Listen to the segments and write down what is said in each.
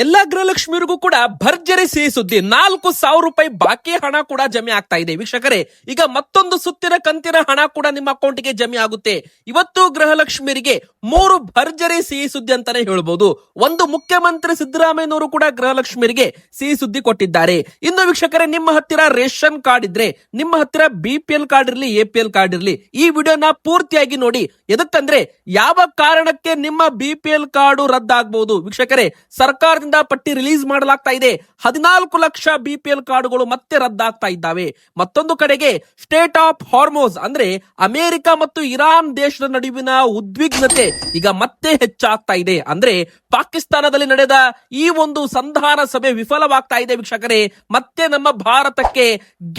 ಎಲ್ಲಾ ಗೃಹಲಕ್ಷ್ಮಿಯರಿಗೂ ಕೂಡ ಭರ್ಜರಿ ಸಿಹಿ ಸುದ್ದಿ. 4,000 ರೂಪಾಯಿ ಬಾಕಿ ಹಣ ಕೂಡ ಜಮೆ ಆಗ್ತಾ ಇದೆ ವೀಕ್ಷಕರೇ. ಈಗ ಮತ್ತೊಂದು ಸುತ್ತಿನ ಕಂತಿನ ಹಣ ಕೂಡ ನಿಮ್ಮ ಅಕೌಂಟ್ಗೆ ಜಮೆ ಆಗುತ್ತೆ. ಇವತ್ತು ಗೃಹಲಕ್ಷ್ಮಿಯರಿಗೆ 3 ಭರ್ಜರಿ ಸಿಹಿ ಸುದ್ದಿ ಅಂತಾನೆ ಹೇಳ್ಬಹುದು. ಒಂದು, ಮುಖ್ಯಮಂತ್ರಿ ಸಿದ್ದರಾಮಯ್ಯನವರು ಕೂಡ ಗೃಹಲಕ್ಷ್ಮಿಯರಿಗೆ ಸಿಹಿ ಸುದ್ದಿ ಕೊಟ್ಟಿದ್ದಾರೆ. ಇನ್ನು ವೀಕ್ಷಕರೇ, ನಿಮ್ಮ ಹತ್ತಿರ ರೇಷನ್ ಕಾರ್ಡ್ ಇದ್ರೆ, ನಿಮ್ಮ ಹತ್ತಿರ BPL ಕಾರ್ಡ್ ಇರ್ಲಿ, APL ಕಾರ್ಡ್ ಇರ್ಲಿ, ಈ ವಿಡಿಯೋನ ಪೂರ್ತಿಯಾಗಿ ನೋಡಿ. ಎದಕ್ಕಂದ್ರೆ ಯಾವ ಕಾರಣಕ್ಕೆ ನಿಮ್ಮ BPL ಕಾರ್ಡ್ ರದ್ದಾಗಬಹುದು ವೀಕ್ಷಕರೇ. ಸರ್ಕಾರದಿಂದ ಪಟ್ಟಿ ರಿಲೀಸ್ ಮಾಡಲಾಗ್ತಾ ಇದೆ. 14 ಲಕ್ಷ BPL ಕಾರ್ಡ್ಗಳು ಮತ್ತೆ ರದ್ದಾಗ್ತಾ ಇದ್ದಾವೆ. ಮತ್ತೊಂದು ಕಡೆಗೆ ಸ್ಟೇಟ್ ಆಫ್ ಹಾರ್ಮೋಸ್ ಅಂದ್ರೆ ಅಮೆರಿಕ ಮತ್ತು ಇರಾನ್ ದೇಶದ ನಡುವಿನ ಉದ್ವಿಗ್ನತೆ ಈಗ ಮತ್ತೆ ಹೆಚ್ಚಾಗ್ತಾ ಇದೆ. ಅಂದ್ರೆ ಪಾಕಿಸ್ತಾನದಲ್ಲಿ ನಡೆದ ಈ ಒಂದು ಸಂಧಾನ ಸಭೆ ವಿಫಲವಾಗ್ತಾ ಇದೆ ವೀಕ್ಷಕರೇ. ಮತ್ತೆ ನಮ್ಮ ಭಾರತಕ್ಕೆ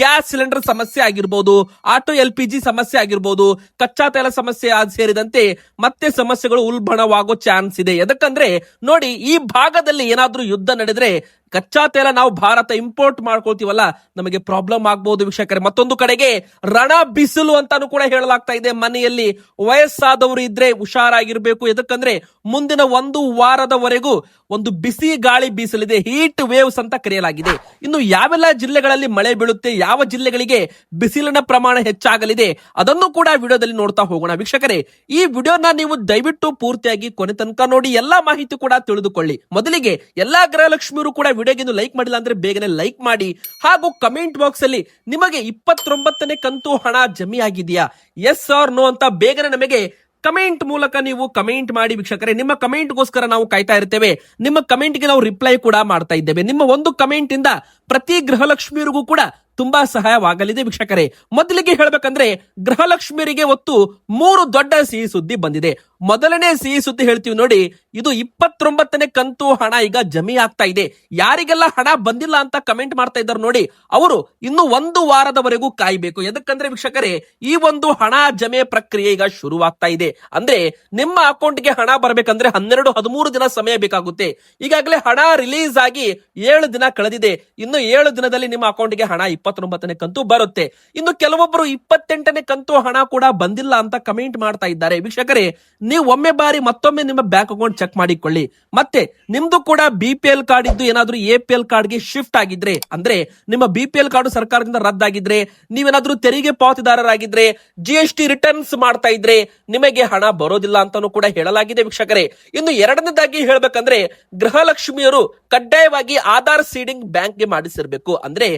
ಗ್ಯಾಸ್ ಸಿಲಿಂಡರ್ ಸಮಸ್ಯೆ ಆಗಿರ್ಬೋದು, ಆಟೋ LPG ಸಮಸ್ಯೆ ಆಗಿರ್ಬೋದು, ಕಚ್ಚಾ ತೈಲ ಸಮಸ್ಯೆ ಸೇರಿದಂತೆ ಮತ್ತೆ ಸಮಸ್ಯೆಗಳು ಉಲ್ಬಣವಾಗೋ ಚಾನ್ಸ್ ಇದೆ. ಎದಕ್ಕಂದ್ರೆ ನೋಡಿ, ಈ ಭಾಗದಲ್ಲಿ ಏನಾದ್ರೂ ಯುದ್ಧ ನಡೆದ್ರೆ ಕಚ್ಚಾ ತೈಲ ನಾವು ಭಾರತ ಇಂಪೋರ್ಟ್ ಮಾಡ್ಕೊಳ್ತೀವಲ್ಲ, ನಮಗೆ ಪ್ರಾಬ್ಲಮ್ ಆಗ್ಬಹುದು ವೀಕ್ಷಕರೇ. ಮತ್ತೊಂದು ಕಡೆಗೆ ರಣ ಬಿಸಿಲು ಅಂತಾನು ಕೂಡ ಹೇಳಲಾಗ್ತಾ ಇದೆ. ಮನೆಯಲ್ಲಿ ವಯಸ್ಸಾದವರು ಇದ್ರೆ ಹುಷಾರಾಗಿರ್ಬೇಕು. ಎದಕ್ಕಂದ್ರೆ ಮುಂದಿನ 1 ವಾರದವರೆಗೂ ಒಂದು ಬಿಸಿ ಗಾಳಿ ಬೀಸಲಿದೆ, ಹೀಟ್ ವೇವ್ಸ್ ಅಂತ ಕರೆಯಲಾಗಿದೆ. ಇನ್ನು ಯಾವೆಲ್ಲ ಜಿಲ್ಲೆಗಳಲ್ಲಿ ಮಳೆ ಬೀಳುತ್ತೆ, ಯಾವ ಜಿಲ್ಲೆಗಳಿಗೆ ಬಿಸಿಲಿನ ಪ್ರಮಾಣ ಹೆಚ್ಚಾಗಲಿದೆ, ಅದನ್ನು ಕೂಡ ವಿಡಿಯೋದಲ್ಲಿ ನೋಡ್ತಾ ಹೋಗೋಣ ವೀಕ್ಷಕರೇ. ಈ ವಿಡಿಯೋನ ನೀವು ದಯವಿಟ್ಟು ಪೂರ್ತಿಯಾಗಿ ಕೊನೆ ತನಕ ನೋಡಿ, ಎಲ್ಲಾ ಮಾಹಿತಿ ಕೂಡ ತಿಳಿದುಕೊಳ್ಳಿ. ಮೊದಲಿಗೆ ಎಲ್ಲಾ ಗೃಹಲಕ್ಷ್ಮಿಯರು ಕೂಡ ವಿಡಿಯೋಗೆ ಲೈಕ್ ಮಾಡಿಲ್ಲ ಅಂದ್ರೆ ಬೇಗನೆ ಲೈಕ್ ಮಾಡಿ, ಹಾಗೂ ಕಮೆಂಟ್ ಬಾಕ್ಸ್ ಅಲ್ಲಿ ನಿಮಗೆ 29ನೇ ಕಂತು ಹಣ ಜಮೆ ಆಗಿದೆಯಾ, ಎಸ್ ಆರ್ ನೋ ಅಂತ ಬೇಗನೆ ನಮಗೆ ಕಮೆಂಟ್ ಮೂಲಕ ನೀವು ಕಮೆಂಟ್ ಮಾಡಿ ವೀಕ್ಷಕರೇ. ನಿಮ್ಮ ಕಮೆಂಟ್ ಗೋಸ್ಕರ ನಾವು ಕಾಯ್ತಾ ಇರ್ತೇವೆ. ನಿಮ್ಮ ಕಮೆಂಟ್ ಗೆ ನಾವು ರಿಪ್ಲೈ ಕೂಡ ಮಾಡ್ತಾ ಇದ್ದೇವೆ. ನಿಮ್ಮ ಒಂದು ಕಮೆಂಟ್ ಇಂದ ಪ್ರತಿ ಗೃಹಲಕ್ಷ್ಮಿಯರಿಗೂ ಕೂಡ ತುಂಬಾ ಸಹಾಯವಾಗಲಿದೆ ವೀಕ್ಷಕರೇ. ಮೊದಲಿಗೆ ಹೇಳ್ಬೇಕಂದ್ರೆ ಗೃಹಲಕ್ಷ್ಮಿಯರಿಗೆ ಒತ್ತು 3 ದೊಡ್ಡ ಸಿಹಿ ಸುದ್ದಿ ಬಂದಿದೆ. ಮೊದಲನೇ ಸಿಹಿ ಸುದ್ದಿ ಹೇಳ್ತೀವಿ ನೋಡಿ, ಇದು 29ನೇ ಕಂತು ಹಣ ಈಗ ಜಮೆ ಆಗ್ತಾ ಇದೆ. ಯಾರಿಗೆಲ್ಲ ಹಣ ಬಂದಿಲ್ಲ ಅಂತ ಕಮೆಂಟ್ ಮಾಡ್ತಾ ಇದ್ದಾರೆ ನೋಡಿ, ಅವರು ಇನ್ನು 1 ವಾರದವರೆಗೂ ಕಾಯ್ಬೇಕು. ಎದಕ್ಕಂದ್ರೆ ವೀಕ್ಷಕರೇ, ಈ ಒಂದು ಹಣ ಜಮೆ ಪ್ರಕ್ರಿಯೆ ಈಗ ಶುರುವಾಗ್ತಾ ಇದೆ. ಅಂದ್ರೆ ನಿಮ್ಮ ಅಕೌಂಟ್ಗೆ ಹಣ ಬರಬೇಕಂದ್ರೆ 12-13 ದಿನ ಸಮಯ ಬೇಕಾಗುತ್ತೆ. ಈಗಾಗಲೇ ಹಣ ರಿಲೀಸ್ ಆಗಿ 7 ದಿನ ಕಳೆದಿದೆ. ಇನ್ನು 7 ದಿನದಲ್ಲಿ ನಿಮ್ಮ ಅಕೌಂಟ್ಗೆ ಹಣ 29ನೇ ಕಂತು ಬರುತ್ತೆ. ಇನ್ನು ಕೆಲವೊಬ್ಬರು 28ನೇ ಕಂತು ಹಣ ಕೂಡ ಬಂದಿಲ್ಲ ಅಂತ ಕಮೆಂಟ್ ಮಾಡ್ತಾ ಇದ್ದಾರೆ ವೀಕ್ಷಕರೇ. ನೀವು ಒಮ್ಮೆ ಬಾರಿ ಮತ್ತೊಮ್ಮೆ ನಿಮ್ಮ ಬ್ಯಾಂಕ್ ಅಕೌಂಟ್ ಚೆಕ್ ಮಾಡಿಕೊಳ್ಳಿ. ಮತ್ತೆ ನಿಮ್ದು ಕೂಡ BPL ಕಾರ್ಡ್ ಇದ್ದು ಏನಾದ್ರೂ APL ಕಾರ್ಡ್ ಗೆ ಶಿಫ್ಟ್ ಆಗಿದ್ರೆ, ಅಂದ್ರೆ ನಿಮ್ಮ BPL ಕಾರ್ಡ್ ಸರ್ಕಾರದಿಂದ ರದ್ದಾಗಿದ್ರೆ, ನೀವೇನಾದ್ರೂ ತೆರಿಗೆ ಪಾವತಿದಾರರಾಗಿದ್ರೆ, GST ರಿಟರ್ನ್ಸ್ ಮಾಡ್ತಾ ಇದ್ರೆ ನಿಮಗೆ ಹಣ ಬರೋದಿಲ್ಲ ಅಂತಾನೂ ಕೂಡ ಹೇಳಲಾಗಿದೆ ವೀಕ್ಷಕರೇ. ಇನ್ನು ಎರಡನೇದಾಗಿ ಹೇಳ್ಬೇಕಂದ್ರೆ ಗೃಹಲಕ್ಷ್ಮಿಯರು ಕಡ್ಡಾಯವಾಗಿ ಆಧಾರ್ ಸೀಡಿಂಗ್ ಬ್ಯಾಂಕ್ ಗೆ ಮಾಡಿಸಿರ್ಬೇಕು. ಅಂದ್ರೆ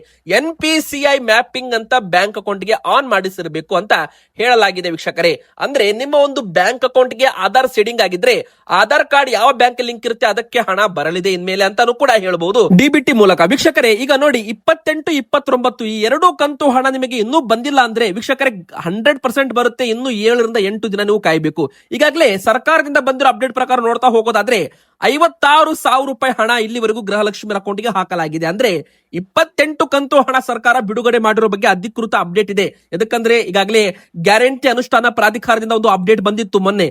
NPCI ಮ್ಯಾಪಿಂಗ್ ಅಂತ ಬ್ಯಾಂಕ್ ಅಕೌಂಟ್ ಗೆ ಆನ್ ಮಾಡಿಸಿರ್ಬೇಕು ಅಂತ ಹೇಳಲಾಗಿದೆ ವೀಕ್ಷಕರೇ. ಅಂದ್ರೆ ನಿಮ್ಮ ಒಂದು ಬ್ಯಾಂಕ್ ಅಕೌಂಟ್ ಗೆ ಆಧಾರ್ ಸೀಡಿಂಗ್ ಆಗಿದ್ರೆ ಆಧಾರ್ ಕಾರ್ಡ್ ಯಾವ ಬ್ಯಾಂಕ್ ಲಿಂಕ್ ಇರುತ್ತೆ ಅದಕ್ಕೆ ಹಣ ಬರಲಿದೆ ಇನ್ಮೇಲೆ ಅಂತಾನು ಕೂಡ ಹೇಳಬಹುದು DBT ಮೂಲಕ ವೀಕ್ಷಕರೇ. ಈಗ ನೋಡಿ, 28, 29 ಈ 2 ಕಂತು ಹಣ ನಿಮಗೆ ಇನ್ನೂ ಬಂದಿಲ್ಲ ಅಂದ್ರೆ ವೀಕ್ಷಕರೇ 100% ಬರುತ್ತೆ. ಇನ್ನು 7ರಿಂದ 8 ದಿನ ನೀವು ಕಾಯಬೇಕು. ಈಗಾಗಲೇ ಸರ್ಕಾರದಿಂದ ಬಂದಿರೋ ಅಪ್ಡೇಟ್ ಪ್ರಕಾರ ನೋಡ್ತಾ ಹೋಗೋದಾದ್ರೆ 56,000 ರೂಪಾಯಿ ಹಣ ಇಲ್ಲಿವರೆಗೂ ಗೃಹಲಕ್ಷ್ಮಿ ಅಕೌಂಟ್ಗೆ ಹಾಕಲಾಗಿದೆ. ಅಂದ್ರೆ 28 ಕಂತು ಹಣ ಸರ್ಕಾರ ಬಿಡುಗಡೆ ಮಾಡಿರೋ ಬಗ್ಗೆ ಅಧಿಕೃತ ಅಪ್ಡೇಟ್ ಇದೆ. ಯಾಕಂದ್ರೆ ಈಗಾಗಲೇ ಗ್ಯಾರಂಟಿ ಅನುಷ್ಠಾನ ಪ್ರಾಧಿಕಾರದಿಂದ ಒಂದು ಅಪ್ಡೇಟ್ ಬಂದಿತ್ತು ಮೊನ್ನೆ.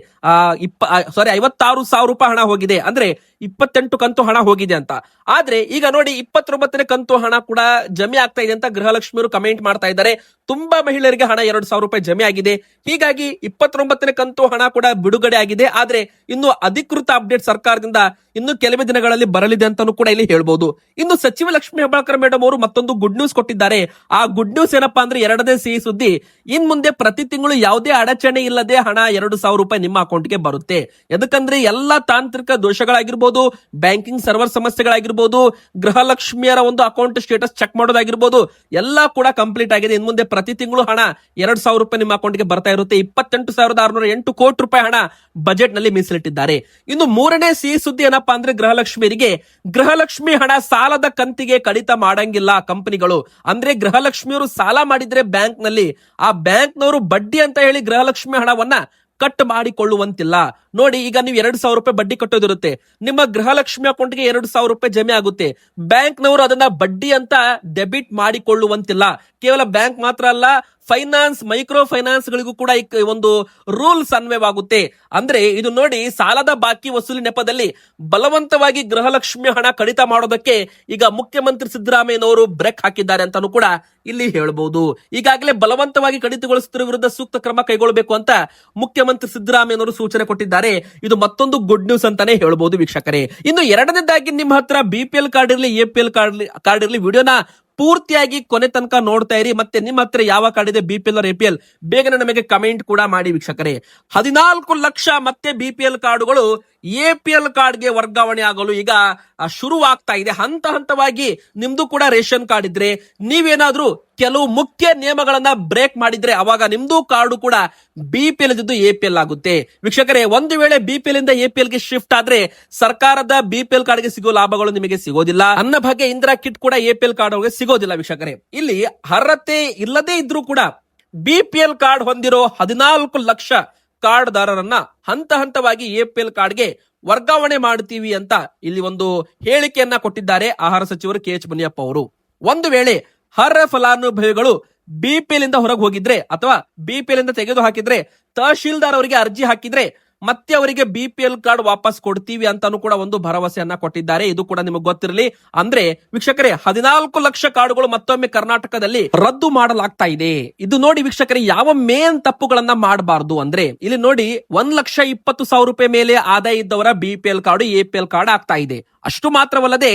56,000 ರೂಪಾಯಿ ಹಣ ಹೋಗಿದೆ, ಅಂದ್ರೆ 28 ಕಂತು ಹಣ ಹೋಗಿದೆ ಅಂತ. ಆದ್ರೆ ಈಗ ನೋಡಿ, 29ನೇ ಕಂತು ಹಣ ಕೂಡ ಜಮೆ ಆಗ್ತಾ ಇದೆ ಅಂತ ಗೃಹಲಕ್ಷ್ಮಿಯರು ಕಮೆಂಟ್ ಮಾಡ್ತಾ ಇದ್ದಾರೆ. ತುಂಬಾ ಮಹಿಳೆಯರಿಗೆ ಹಣ 2,000 ರೂಪಾಯಿ ಜಮೆ ಆಗಿದೆ. ಹೀಗಾಗಿ 29ನೇ ಕಂತು ಹಣ ಕೂಡ ಬಿಡುಗಡೆ ಆಗಿದೆ. ಆದ್ರೆ ಇನ್ನು ಅಧಿಕೃತ ಅಪ್ಡೇಟ್ ಸರ್ಕಾರದಿಂದ ಇನ್ನು ಕೆಲವೇ ದಿನಗಳಲ್ಲಿ ಬರಲಿದೆ ಅಂತಾನು ಕೂಡ ಇಲ್ಲಿ ಹೇಳ್ಬಹುದು. ಇನ್ನು ಸಚಿವ ಲಕ್ಷ್ಮೀ ಹೆಬ್ಬಾಳ್ಕರ್ ಮೇಡಮ್ ಅವರು ಮತ್ತೊಂದು ಗುಡ್ ನ್ಯೂಸ್ ಕೊಟ್ಟಿದ್ದಾರೆ. ಆ ಗುಡ್ ನ್ಯೂಸ್ ಏನಪ್ಪಾ ಅಂದ್ರೆ, ಎರಡನೇ ಸಿಹಿ ಸುದ್ದಿ, ಇನ್ ಮುಂದೆ ಪ್ರತಿ ತಿಂಗಳು ಯಾವುದೇ ಅಡಚಣೆ ಇಲ್ಲದೆ ಹಣ 2,000 ರೂಪಾಯಿ ನಿಮ್ಮ ಅಕೌಂಟ್ಗೆ ಬರುತ್ತೆ. ಯಾಕಂದ್ರೆ ಎಲ್ಲಾ ತಾಂತ್ರಿಕ ದೋಷಗಳಾಗಿರ್ಬೋದು, ಬ್ಯಾಂಕಿಂಗ್ ಸರ್ವರ್ ಸಮಸ್ಯೆಗಳಾಗಿರ್ಬೋದು, ಗೃಹಲಕ್ಷ್ಮಿಯರ ಒಂದು ಅಕೌಂಟ್ ಸ್ಟೇಟಸ್ ಚೆಕ್ ಮಾಡೋದಾಗಿರ್ಬೋದು, ಎಲ್ಲಾ ಕೂಡ ಕಂಪ್ಲೀಟ್ ಆಗಿದೆ. ಇನ್ ಮುಂದೆ ಪ್ರತಿ ತಿಂಗಳು ಹಣ 2,000 ರೂಪಾಯಿ ನಿಮ್ಮ ಅಕೌಂಟ್ಗೆ ಬರ್ತಾ ಇರುತ್ತೆ. 28,608 ಕೋಟಿ ರೂಪಾಯಿ ಹಣ ಬಜೆಟ್ ನಲ್ಲಿ ಮೀಸಲಿಟ್ಟಿದ್ದಾರೆ. ಇನ್ನು 3ನೇ ಸಿಹಿ ಸುದ್ದಿ ಏನಪ್ಪಾ ಅಂದ್ರೆ, ಗೃಹಲಕ್ಷ್ಮಿ ಹಣ ಸಾಲದ ಕಂತಿಗೆ ಕಡಿತ ಮಾಡಂಗಿಲ್ಲ ಕಂಪನಿಗಳು. ಅಂದ್ರೆ ಗೃಹಲಕ್ಷ್ಮಿಯವರು ಸಾಲ ಮಾಡಿದ್ರೆ ಬ್ಯಾಂಕ್ ನಲ್ಲಿ, ಆ ಬ್ಯಾಂಕ್ನವರು ಬಡ್ಡಿ ಅಂತ ಹೇಳಿ ಗೃಹಲಕ್ಷ್ಮಿ ಹಣವನ್ನ ಕಟ್ ಮಾಡಿಕೊಳ್ಳುವಂತಿಲ್ಲ. ನೋಡಿ, ಈಗ ನೀವು 2,000 ರೂಪಾಯಿ ಬಡ್ಡಿ ಕಟ್ಟೋದಿರುತ್ತೆ, ನಿಮ್ಮ ಗೃಹಲಕ್ಷ್ಮಿ ಅಕೌಂಟ್ಗೆ 2,000 ರೂಪಾಯಿ ಜಮೆ ಆಗುತ್ತೆ. ಬ್ಯಾಂಕ್ನವರು ಅದನ್ನ ಬಡ್ಡಿ ಅಂತ ಡೆಬಿಟ್ ಮಾಡಿಕೊಳ್ಳುವಂತಿಲ್ಲ. ಕೇವಲ ಬ್ಯಾಂಕ್ ಮಾತ್ರ ಅಲ್ಲ, ಫೈನಾನ್ಸ್, ಮೈಕ್ರೋ ಫೈನಾನ್ಸ್ ಗಳಿಗೂ ಕೂಡ ಒಂದು ರೂಲ್ಸ್ ಅನ್ವಯವಾಗುತ್ತೆ. ಅಂದ್ರೆ ಇದು ನೋಡಿ, ಸಾಲದ ಬಾಕಿ ವಸೂಲಿ ನೆಪದಲ್ಲಿ ಬಲವಂತವಾಗಿ ಗೃಹಲಕ್ಷ್ಮಿ ಹಣ ಕಡಿತ ಮಾಡೋದಕ್ಕೆ ಈಗ ಮುಖ್ಯಮಂತ್ರಿ ಸಿದ್ದರಾಮಯ್ಯನವರು ಬ್ರೇಕ್ ಹಾಕಿದ್ದಾರೆ ಅಂತಾನು ಕೂಡ ಇಲ್ಲಿ ಹೇಳಬಹುದು. ಈಗಾಗಲೇ ಬಲವಂತವಾಗಿ ಕಡಿತಗೊಳಿಸುತ್ತಿರುವ ವಿರುದ್ಧ ಸೂಕ್ತ ಕ್ರಮ ಕೈಗೊಳ್ಳಬೇಕು ಅಂತ ಮುಖ್ಯಮಂತ್ರಿ ಸಿದ್ದರಾಮಯ್ಯನವರು ಸೂಚನೆ ಕೊಟ್ಟಿದ್ದಾರೆ. ಇದು ಮತ್ತೊಂದು ಗುಡ್ ನ್ಯೂಸ್ ಅಂತಾನೆ ಹೇಳಬಹುದು ವೀಕ್ಷಕರೇ. ಇನ್ನು ಎರಡನೇದಾಗಿ ನಿಮ್ಮ ಹತ್ರ BPL ಕಾರ್ಡ್ ಇರಲಿ, APL ಕಾರ್ಡ್ ಇರಲಿ, ವಿಡಿಯೋನ ಪೂರ್ತಿಯಾಗಿ ಕೊನೆ ತನಕ ನೋಡ್ತಾ ಇರಿ. ಮತ್ತೆ ನಿಮ್ಮ ಹತ್ರ ಯಾವ ಕಾರ್ಡ್ ಇದೆ, BPL APL, ಬೇಗನೆ ನಮಗೆ ಕಮೆಂಟ್ ಕೂಡ ಮಾಡಿ ವೀಕ್ಷಕರೇ. 14 ಲಕ್ಷ ಮತ್ತೆ BPL ಕಾರ್ಡುಗಳು APL ಕಾರ್ಡ್ಗೆ ವರ್ಗಾವಣೆ ಆಗಲು ಈಗ ಶುರುವಾಗ್ತಾ ಇದೆ. ಹಂತ ಹಂತವಾಗಿ ನಿಮ್ದು ಕೂಡ ರೇಷನ್ ಕಾರ್ಡ್ ಇದ್ರೆ, ನೀವೇನಾದ್ರೂ ಕೆಲವು ಮುಖ್ಯ ನಿಯಮಗಳನ್ನ ಬ್ರೇಕ್ ಮಾಡಿದ್ರೆ ಅವಾಗ ನಿಮ್ದು ಕಾರ್ಡು ಕೂಡ BPL ಇದ್ದು APL ಆಗುತ್ತೆ ವೀಕ್ಷಕರೇ. ಒಂದು ವೇಳೆ BPL ಇಂದ APL ಗೆ ಶಿಫ್ಟ್ ಆದ್ರೆ ಸರ್ಕಾರದ BPL ಕಾರ್ಡ್ಗೆ ಸಿಗೋ ಲಾಭಗಳು ನಿಮಗೆ ಸಿಗೋದಿಲ್ಲ. ಅನ್ನಭಾಗ್ಯ ಇಂದಿರಾ ಕಿಟ್ ಕೂಡ APL ಕಾರ್ಡ್ ಸಿಗೋದಿಲ್ಲ ವೀಕ್ಷಕರೇ. ಇಲ್ಲಿ ಅರ್ಹತೆ ಇಲ್ಲದೇ ಇದ್ರೂ ಕೂಡ BPL ಕಾರ್ಡ್ ಹೊಂದಿರೋ 14 ಲಕ್ಷ ಕಾರ್ಡ್ ದಾರರನ್ನ ಹಂತ ಹಂತವಾಗಿ APL ಕಾರ್ಡ್ಗೆ ವರ್ಗಾವಣೆ ಮಾಡ್ತೀವಿ ಅಂತ ಇಲ್ಲಿ ಒಂದು ಹೇಳಿಕೆಯನ್ನ ಕೊಟ್ಟಿದ್ದಾರೆ ಆಹಾರ ಸಚಿವರು KH ಮುನಿಯಪ್ಪ ಅವರು. ಒಂದು ವೇಳೆ ಅರ್ಹ ಫಲಾನುಭವಿಗಳು BPL ಇಂದ ಹೊರಗೆ ಹೋಗಿದ್ರೆ ಅಥವಾ BPL ಇಂದ ತೆಗೆದು ಹಾಕಿದ್ರೆ, ತಹಶೀಲ್ದಾರ್ ಅವರಿಗೆ ಅರ್ಜಿ ಹಾಕಿದ್ರೆ ಮತ್ತೆ ಅವರಿಗೆ BPL ಕಾರ್ಡ್ ವಾಪಸ್ ಕೊಡ್ತೀವಿ ಅಂತಾನು ಕೂಡ ಒಂದು ಭರವಸೆಯನ್ನ ಕೊಟ್ಟಿದ್ದಾರೆ. ಇದು ಕೂಡ ನಿಮಗೆ ಗೊತ್ತಿರಲಿ. ಅಂದ್ರೆ ವೀಕ್ಷಕರೇ, 14 ಲಕ್ಷ ಕಾರ್ಡುಗಳು ಮತ್ತೊಮ್ಮೆ ಕರ್ನಾಟಕದಲ್ಲಿ ರದ್ದು ಮಾಡಲಾಗ್ತಾ ಇದೆ. ಇದು ನೋಡಿ ವೀಕ್ಷಕರೇ, ಯಾವ ಮೇನ್ ತಪ್ಪುಗಳನ್ನ ಮಾಡಬಾರ್ದು ಅಂದ್ರೆ ಇಲ್ಲಿ ನೋಡಿ, 1,20,000 ರೂಪಾಯಿ ಮೇಲೆ ಆದಾಯ ಇದ್ದವರ BPL ಕಾರ್ಡ್ APL ಕಾರ್ಡ್ ಆಗ್ತಾ ಇದೆ. ಅಷ್ಟು ಮಾತ್ರವಲ್ಲದೆ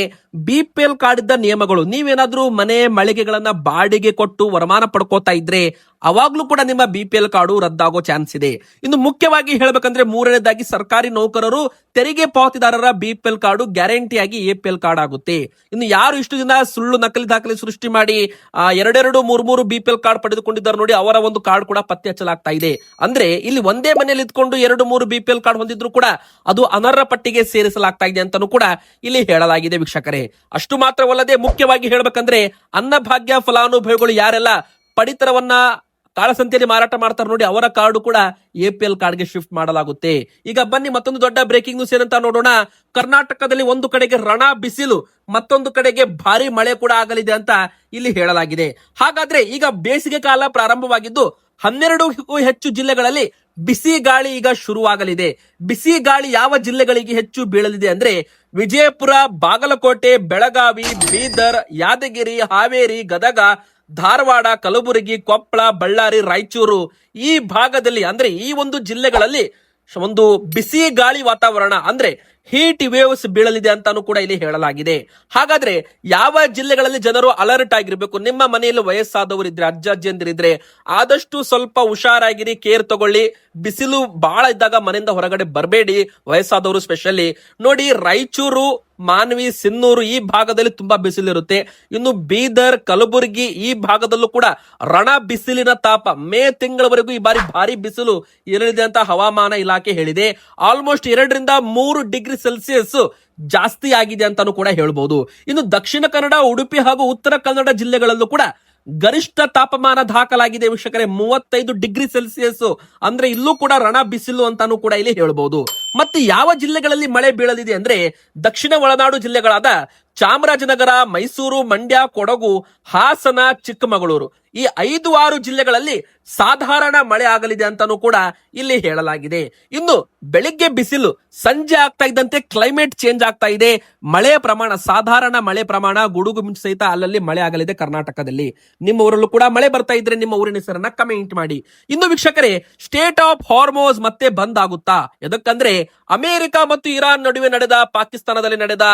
BPL ಕಾರ್ಡ್ ಇದ್ದ ನಿಯಮಗಳು, ನೀವೇನಾದ್ರೂ ಮನೆ ಮಳಿಗೆಗಳನ್ನ ಬಾಡಿಗೆ ಕೊಟ್ಟು ವರಮಾನ ಪಡ್ಕೋತಾ ಇದ್ರೆ ಅವಾಗ್ಲೂ ಕೂಡ ನಿಮ್ಮ BPL ಕಾರ್ಡು ರದ್ದಾಗೋ ಚಾನ್ಸ್ ಇದೆ. ಇನ್ನು ಮುಖ್ಯವಾಗಿ ಹೇಳ್ಬೇಕಂದ್ರೆ ಮೂರನೇದಾಗಿ ಸರ್ಕಾರಿ ನೌಕರರು, ತೆರಿಗೆ ಪಾವತಿದಾರರ BPL ಕಾರ್ಡು ಗ್ಯಾರಂಟಿಯಾಗಿ APL ಕಾರ್ಡ್ ಆಗುತ್ತೆ. ಇನ್ನು ಯಾರು ಇಷ್ಟು ದಿನ ಸುಳ್ಳು ನಕಲಿ ದಾಖಲೆ ಸೃಷ್ಟಿ ಮಾಡಿ 2 3 BPL ಕಾರ್ಡ್ ಪಡೆದುಕೊಂಡಿದ್ದಾರೆ ನೋಡಿ, ಅವರ ಒಂದು ಕಾರ್ಡ್ ಕೂಡ ಪತ್ತೆ ಹಚ್ಚಲಾಗ್ತಾ ಇದೆ. ಅಂದ್ರೆ ಇಲ್ಲಿ ಒಂದೇ ಮನೆಯಲ್ಲಿ ಇದ್ಕೊಂಡು 2 3 BPL ಕಾರ್ಡ್ ಹೊಂದಿದ್ರು ಕೂಡ ಅದು ಅನರ್ಹ ಪಟ್ಟಿಗೆ ಸೇರಿಸಲಾಗ್ತಾ ಇದೆ ಅಂತಾನು ಕೂಡ ಇಲ್ಲಿ ಹೇಳಲಾಗಿದೆ ವೀಕ್ಷಕರೇ. ಅಷ್ಟು ಮಾತ್ರವಲ್ಲದೆ ಮುಖ್ಯವಾಗಿ ಹೇಳ್ಬೇಕಂದ್ರೆ ಅನ್ನಭಾಗ್ಯ ಫಲಾನುಭವಿಗಳು ಯಾರೆಲ್ಲ ಪಡಿತರವನ್ನ ಕಾಳಸಂತೆಯಲ್ಲಿ ಮಾರಾಟ ಮಾಡ್ತಾರೆ ನೋಡಿ, ಅವರ ಕಾರ್ಡು ಕೂಡ APL ಕಾರ್ಡ್ಗೆ ಶಿಫ್ಟ್ ಮಾಡಲಾಗುತ್ತೆ. ಈಗ ಬನ್ನಿ ಮತ್ತೊಂದು ದೊಡ್ಡ ಬ್ರೇಕಿಂಗ್ ನ್ಯೂಸ್ ಏನಂತ ನೋಡೋಣ. ಕರ್ನಾಟಕದಲ್ಲಿ ಒಂದು ಕಡೆಗೆ ರಣ ಬಿಸಿಲು, ಮತ್ತೊಂದು ಕಡೆಗೆ ಭಾರಿ ಮಳೆ ಕೂಡ ಆಗಲಿದೆ ಅಂತ ಇಲ್ಲಿ ಹೇಳಲಾಗಿದೆ. ಹಾಗಾದ್ರೆ ಈಗ ಬೇಸಿಗೆ ಕಾಲ ಪ್ರಾರಂಭವಾಗಿದ್ದು 12ಕ್ಕೂ ಹೆಚ್ಚು ಜಿಲ್ಲೆಗಳಲ್ಲಿ ಬಿಸಿ ಗಾಳಿ ಈಗ ಶುರುವಾಗಲಿದೆ. ಬಿಸಿ ಗಾಳಿ ಯಾವ ಜಿಲ್ಲೆಗಳಿಗೆ ಹೆಚ್ಚು ಬೀಳಲಿದೆ ಅಂದ್ರೆ ವಿಜಯಪುರ, ಬಾಗಲಕೋಟೆ, ಬೆಳಗಾವಿ, ಬೀದರ್, ಯಾದಗಿರಿ, ಹಾವೇರಿ, ಗದಗ, ಧಾರವಾಡ, ಕಲಬುರಗಿ, ಕೊಪ್ಪಳ, ಬಳ್ಳಾರಿ, ರಾಯಚೂರು ಈ ಭಾಗದಲ್ಲಿ, ಅಂದ್ರೆ ಈ ಒಂದು ಜಿಲ್ಲೆಗಳಲ್ಲಿ ಒಂದು ಬಿಸಿ ಗಾಳಿ ವಾತಾವರಣ ಅಂದ್ರೆ ಹೀಟ್ ವೇವ್ಸ್ ಬೀಳಲಿದೆ ಅಂತಾನು ಕೂಡ ಇಲ್ಲಿ ಹೇಳಲಾಗಿದೆ. ಹಾಗಾದ್ರೆ ಯಾವ ಜಿಲ್ಲೆಗಳಲ್ಲಿ ಜನರು ಅಲರ್ಟ್ ಆಗಿರ್ಬೇಕು? ನಿಮ್ಮ ಮನೆಯಲ್ಲಿ ವಯಸ್ಸಾದವರು ಇದ್ರೆ, ಅಜ್ಜ ಅಜ್ಜಿಯಂದಿರಿದ್ರೆ ಆದಷ್ಟು ಸ್ವಲ್ಪ ಹುಷಾರಾಗಿರಿ, ಕೇರ್ ತಗೊಳ್ಳಿ. ಬಿಸಿಲು ಬಹಳ ಇದ್ದಾಗ ಮನೆಯಿಂದ ಹೊರಗಡೆ ಬರಬೇಡಿ, ವಯಸ್ಸಾದವರು ಸ್ಪೆಷಲಿ. ನೋಡಿ, ರಾಯಚೂರು, ಮಾನ್ವಿ, ಸಿನ್ನೂರು ಈ ಭಾಗದಲ್ಲಿ ತುಂಬಾ ಬಿಸಿಲಿರುತ್ತೆ. ಇನ್ನು ಬೀದರ್, ಕಲಬುರಗಿ ಈ ಭಾಗದಲ್ಲೂ ಕೂಡ ರಣ ಬಿಸಿಲಿನ ತಾಪ ಮೇ ತಿಂಗಳವರೆಗೂ ಈ ಬಾರಿ ಭಾರಿ ಬಿಸಿಲು ಇರಲಿದೆ ಅಂತ ಹವಾಮಾನ ಇಲಾಖೆ ಹೇಳಿದೆ. ಆಲ್ಮೋಸ್ಟ್ 2 ರಿಂದ 3 ಡಿಗ್ರಿ ಸೆಲ್ಸಿಯಸ್ ಜಾಸ್ತಿ ಆಗಿದೆ ಅಂತಾನು ಕೂಡ ಹೇಳ್ಬಹುದು. ಇನ್ನು ದಕ್ಷಿಣ ಕನ್ನಡ, ಉಡುಪಿ ಹಾಗೂ ಉತ್ತರ ಕನ್ನಡ ಜಿಲ್ಲೆಗಳಲ್ಲೂ ಕೂಡ ಗರಿಷ್ಠ ತಾಪಮಾನ ದಾಖಲಾಗಿದೆ ವೀಕ್ಷಕರೇ, 35 ಡಿಗ್ರಿ ಸೆಲ್ಸಿಯಸ್. ಅಂದ್ರೆ ಇಲ್ಲೂ ಕೂಡ ರಣ ಬಿಸಿಲು ಅಂತಾನು ಕೂಡ ಇಲ್ಲಿ ಹೇಳ್ಬಹುದು. ಮತ್ತೆ ಯಾವ ಜಿಲ್ಲೆಗಳಲ್ಲಿ ಮಳೆ ಬೀಳಲಿದೆ ಅಂದ್ರೆ ದಕ್ಷಿಣ ಒಳನಾಡು ಜಿಲ್ಲೆಗಳಾದ ಚಾಮರಾಜನಗರ, ಮೈಸೂರು, ಮಂಡ್ಯ, ಕೊಡಗು, ಹಾಸನ, ಚಿಕ್ಕಮಗಳೂರು ಈ 5-6 ಜಿಲ್ಲೆಗಳಲ್ಲಿ ಸಾಧಾರಣ ಮಳೆ ಆಗಲಿದೆ ಅಂತಾನು ಕೂಡ ಇಲ್ಲಿ ಹೇಳಲಾಗಿದೆ. ಇನ್ನು ಬೆಳಿಗ್ಗೆ ಬಿಸಿಲು, ಸಂಜೆ ಆಗ್ತಾ ಇದ್ದಂತೆ ಕ್ಲೈಮೇಟ್ ಚೇಂಜ್ ಆಗ್ತಾ ಇದೆ. ಮಳೆಯ ಪ್ರಮಾಣ, ಸಾಧಾರಣ ಮಳೆ ಪ್ರಮಾಣ, ಗುಡುಗು ಮಿಂಚು ಸಹಿತ ಅಲ್ಲಲ್ಲಿ ಮಳೆ ಆಗಲಿದೆ ಕರ್ನಾಟಕದಲ್ಲಿ. ನಿಮ್ಮ ಊರಲ್ಲೂ ಕೂಡ ಮಳೆ ಬರ್ತಾ ಇದ್ರೆ ನಿಮ್ಮ ಊರಿನ ಹೆಸರನ್ನ ಕಮೆಂಟ್ ಮಾಡಿ. ಇನ್ನು ವೀಕ್ಷಕರೇ, ಸ್ಟೇಟ್ ಆಫ್ ಹಾರ್ಮೋಸ್ ಮತ್ತೆ ಬಂದ್ ಆಗುತ್ತಾ? ಎದಕ್ಕಂದ್ರೆ ಅಮೆರಿಕ ಮತ್ತು ಇರಾನ್ ನಡುವೆ ನಡೆದ, ಪಾಕಿಸ್ತಾನದಲ್ಲಿ ನಡೆದ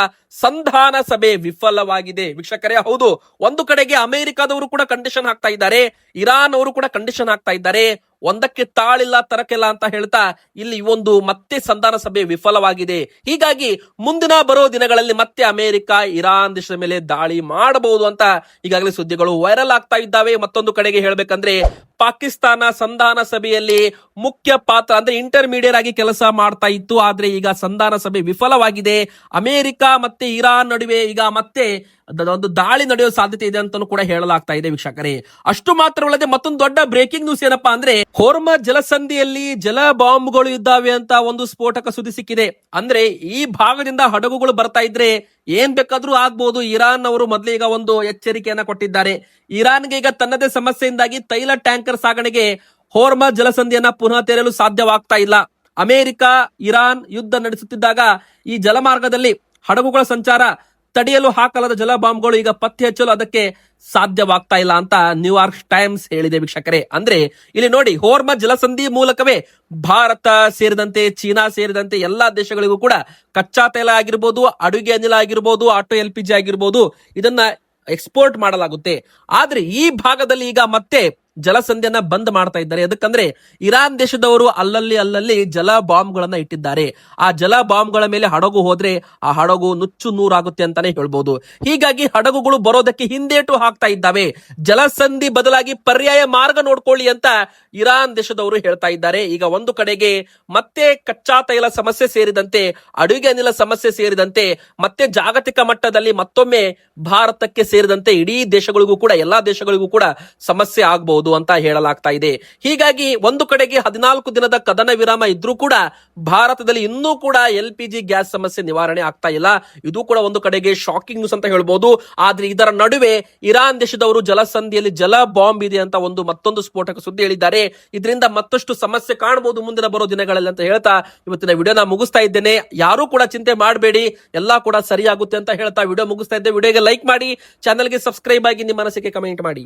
ಸಂಧಾನ ಸಭೆ ವಿಫಲವಾಗಿದೆ ವೀಕ್ಷಕರೇ. ಹೌದು, ಒಂದು ಕಡೆಗೆ ಅಮೆರಿಕದವರು ಕೂಡ ಕಂಡೀಷನ್ ಹಾಕ್ತಾ ಇದ್ದಾರೆ, ಇರಾನ್ ಅವರು ಕೂಡ ಕಂಡೀಷನ್ ಹಾಕ್ತಾ ಇದ್ದಾರೆ. ಒಂದಕ್ಕೆ ತಾಳಿಲ್ಲ ತರಕಿಲ್ಲ ಅಂತ ಹೇಳ್ತಾ ಇಲ್ಲಿ ಒಂದು ಮತ್ತೆ ಸಂಧಾನ ಸಭೆ ವಿಫಲವಾಗಿದೆ. ಹೀಗಾಗಿ ಮುಂದಿನ ಬರೋ ದಿನಗಳಲ್ಲಿ ಮತ್ತೆ ಅಮೆರಿಕ ಇರಾನ್ ದೇಶದ ಮೇಲೆ ದಾಳಿ ಮಾಡಬಹುದು ಅಂತ ಈಗಾಗಲೇ ಸುದ್ದಿಗಳು ವೈರಲ್ ಆಗ್ತಾ ಇದ್ದಾವೆ. ಮತ್ತೊಂದು ಕಡೆಗೆ ಹೇಳ್ಬೇಕಂದ್ರೆ ಪಾಕಿಸ್ತಾನ ಸಂಧಾನ ಸಭೆಯಲ್ಲಿ ಮುಖ್ಯ ಪಾತ್ರ ಅಂದ್ರೆ ಇಂಟರ್ಮೀಡಿಯೇಟ್ ಆಗಿ ಕೆಲಸ ಮಾಡ್ತಾ ಇತ್ತು. ಆದ್ರೆ ಈಗ ಸಂಧಾನ ಸಭೆ ವಿಫಲವಾಗಿದೆ. ಅಮೆರಿಕ ಮತ್ತೆ ಇರಾನ್ ನಡುವೆ ಈಗ ಮತ್ತೆ ಒಂದು ದಾಳಿ ನಡೆಯುವ ಸಾಧ್ಯತೆ ಇದೆ ಅಂತಾನು ಕೂಡ ಹೇಳಲಾಗ್ತಾ ಇದೆ ವೀಕ್ಷಕರೇ. ಅಷ್ಟು ಮಾತ್ರವಲ್ಲದೆ ಮತ್ತೊಂದು ದೊಡ್ಡ ಬ್ರೇಕಿಂಗ್ ನ್ಯೂಸ್ ಏನಪ್ಪಾ ಅಂದ್ರೆ ಹೋರ್ಮಜ್ ಜಲಸಂಧಿಯಲ್ಲಿ ಜಲ ಬಾಂಬ್ಗಳು ಇದ್ದಾವೆ ಅಂತ ಒಂದು ಸ್ಫೋಟಕ ಸುದ್ದಿ ಸಿಕ್ಕಿದೆ. ಅಂದ್ರೆ ಈ ಭಾಗದಿಂದ ಹಡಗುಗಳು ಬರ್ತಾ ಇದ್ರೆ ಏನ್ ಬೇಕಾದ್ರೂ ಆಗ್ಬಹುದು. ಇರಾನ್ ಅವರು ಮೊದಲೇ ಈಗ ಒಂದು ಎಚ್ಚರಿಕೆಯನ್ನ ಕೊಟ್ಟಿದ್ದಾರೆ. ಇರಾನ್ಗೆ ಈಗ ತನ್ನದೇ ಸಮಸ್ಯೆಯಿಂದಾಗಿ ತೈಲ ಟ್ಯಾಂಕರ್ ಪ್ರಯಾಣಿಕರ ಸಾಗಣೆಗೆ ಹೋರ್ಮಜ್ ಜಲಸಂಧಿಯನ್ನ ಪುನಃ ತೆರೆಯಲು ಸಾಧ್ಯವಾಗ್ತಾ ಇಲ್ಲ. ಅಮೆರಿಕ ಇರಾನ್ ಯುದ್ಧ ನಡೆಸುತ್ತಿದ್ದಾಗ ಈ ಜಲಮಾರ್ಗದಲ್ಲಿ ಹಡಗುಗಳ ಸಂಚಾರ ತಡೆಯಲು ಹಾಕಲಾದ ಜಲ ಬಾಂಬ್ಗಳು ಈಗ ಪತ್ತೆ ಹಚ್ಚಲು ಅದಕ್ಕೆ ಸಾಧ್ಯವಾಗ್ತಾ ಇಲ್ಲ ಅಂತ ನ್ಯೂಯಾರ್ಕ್ ಟೈಮ್ಸ್ ಹೇಳಿದೆ ವೀಕ್ಷಕರೇ. ಅಂದ್ರೆ ಇಲ್ಲಿ ನೋಡಿ, ಹೋರ್ಮಜ್ ಜಲಸಂಧಿ ಮೂಲಕವೇ ಭಾರತ ಸೇರಿದಂತೆ ಚೀನಾ ಸೇರಿದಂತೆ ಎಲ್ಲಾ ದೇಶಗಳಿಗೂ ಕೂಡ ಕಚ್ಚಾ ತೈಲ ಆಗಿರ್ಬೋದು, ಅಡುಗೆ ಅನಿಲ ಆಗಿರ್ಬೋದು, ಆಟೋ LPG ಆಗಿರ್ಬೋದು, ಇದನ್ನ ಎಕ್ಸ್ಪೋರ್ಟ್ ಮಾಡಲಾಗುತ್ತೆ. ಆದ್ರೆ ಈ ಭಾಗದಲ್ಲಿ ಈಗ ಮತ್ತೆ ಜಲಸಂಧಿಯನ್ನ ಬಂದ್ ಮಾಡ್ತಾ ಇದ್ದಾರೆ. ಯಾಕಂದ್ರೆ ಇರಾನ್ ದೇಶದವರು ಅಲ್ಲಲ್ಲಿ ಜಲ ಬಾಂಬ್ಗಳನ್ನ ಇಟ್ಟಿದ್ದಾರೆ. ಆ ಜಲ ಬಾಂಬ್ಗಳ ಮೇಲೆ ಹಡಗು ಹೋದ್ರೆ ಆ ಹಡಗು ನುಚ್ಚು ನೂರಾಗುತ್ತೆ ಅಂತಾನೆ ಹೇಳ್ಬೋದು. ಹೀಗಾಗಿ ಹಡಗುಗಳು ಬರೋದಕ್ಕೆ ಹಿಂದೇಟು ಹಾಕ್ತಾ ಇದ್ದಾವೆ. ಜಲಸಂಧಿ ಬದಲಾಗಿ ಪರ್ಯಾಯ ಮಾರ್ಗ ನೋಡ್ಕೊಳ್ಳಿ ಅಂತ ಇರಾನ್ ದೇಶದವರು ಹೇಳ್ತಾ ಇದ್ದಾರೆ. ಈಗ ಒಂದು ಕಡೆಗೆ ಮತ್ತೆ ಕಚ್ಚಾ ತೈಲ ಸಮಸ್ಯೆ ಸೇರಿದಂತೆ, ಅಡುಗೆ ಅನಿಲ ಸಮಸ್ಯೆ ಸೇರಿದಂತೆ, ಮತ್ತೆ ಜಾಗತಿಕ ಮಟ್ಟದಲ್ಲಿ ಮತ್ತೊಮ್ಮೆ ಭಾರತಕ್ಕೆ ಸೇರಿದಂತೆ ಇಡೀ ದೇಶಗಳಿಗೂ ಕೂಡ, ಎಲ್ಲಾ ದೇಶಗಳಿಗೂ ಕೂಡ ಸಮಸ್ಯೆ ಆಗಬಹುದು ಅಂತ ಹೇಳಲಾಗ್ತಾ ಇದೆ. ಹೀಗಾಗಿ ಒಂದು ಕಡೆಗೆ 14 ದಿನದ ಕದನ ವಿರಾಮ ಇದ್ರೂ ಕೂಡ ಭಾರತದಲ್ಲಿ ಇನ್ನೂ ಕೂಡ LPG ಗ್ಯಾಸ್ ಸಮಸ್ಯೆ ನಿವಾರಣೆ ಆಗ್ತಾ ಇಲ್ಲ. ಇದು ಕೂಡ ಒಂದು ಕಡೆಗೆ ಶಾಕಿಂಗ್ ನ್ಯೂಸ್ ಅಂತ ಹೇಳ್ಬೋದು. ಆದ್ರೆ ಇದರ ನಡುವೆ ಇರಾನ್ ದೇಶದವರು ಜಲಸಂಧಿಯಲ್ಲಿ ಜಲ ಬಾಂಬ್ ಇದೆ ಅಂತ ಮತ್ತೊಂದು ಸ್ಫೋಟಕ ಸುದ್ದಿ ಹೇಳಿದ್ದಾರೆ. ಇದರಿಂದ ಮತ್ತಷ್ಟು ಸಮಸ್ಯೆ ಕಾಣಬಹುದು ಮುಂದಿನ ಬರೋ ದಿನಗಳಲ್ಲಿ ಅಂತ ಹೇಳ್ತಾ ಇವತ್ತಿನ ವಿಡಿಯೋನ ಮುಗಿಸ್ತಾ ಇದ್ದೇನೆ. ಯಾರು ಕೂಡ ಚಿಂತೆ ಮಾಡಬೇಡಿ, ಎಲ್ಲಾ ಕೂಡ ಸರಿಯಾಗುತ್ತೆ ಅಂತ ಹೇಳ್ತಾ ವಿಡಿಯೋ ಮುಗಿಸ್ತಾ ಇದ್ದೆ. ವಿಡಿಯೋಗೆ ಲೈಕ್ ಮಾಡಿ, ಚಾನಲ್ಗೆ ಸಬ್ಸ್ಕ್ರೈಬ್ ಆಗಿ, ನಿಮ್ಮ ಅನಿಸಿಕೆ ಕಮೆಂಟ್ ಮಾಡಿ.